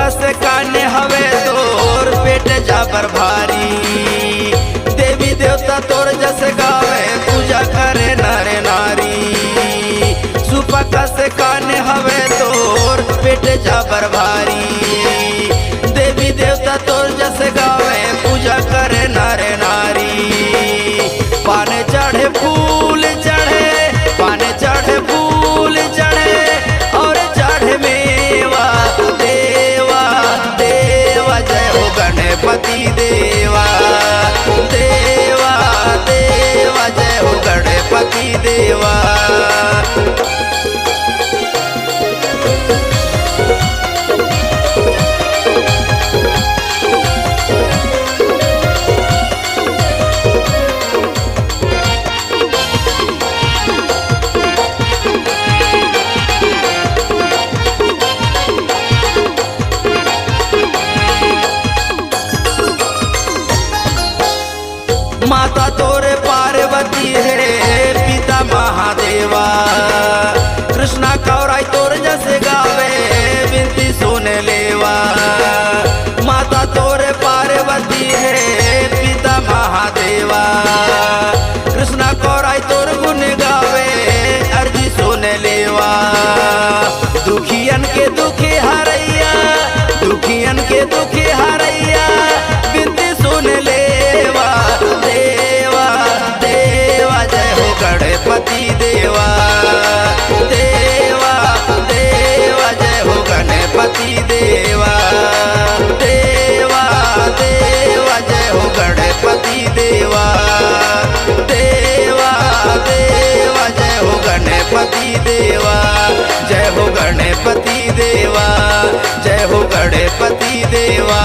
से काने हवे तोर पेट जाबर भारी। देवी देवता तोर जस गावे पूजा करे नर नारी। सुपका से काने हवे तोर पेट जाबर भारी। देवी देवता तोर जस गावे पूजा करे नर नारी। पान चढ़े फूल चढ़े, पान चढ़े फूल चढ़े और चढ़े मेवा। देवा देवा जय हो गणपति देवा। देवा देवा जय हो गणपति देवा। माता तोरे पार्वती है पिता महादेवा। कृष्णा कौराई तोर जैसे गावे विनती सुन लेवा। माता तोरे पार्वती है पिता महादेवा। कृष्णा कौराई तोर गुण गावे अर्जी सुन लेवा। दुखियन के दुखी हरैया, दुखियन के दुखी हरैया विनती सुन लेवा। देवा देवा जय हो गणपति देवा। देवा देवा जय हो गणपति देवा। देवा देवा जय हो गणपति देवा। देवा देवा जय हो गणपति देवा। जय हो गणपति देवा। जय हो गणपति देवा।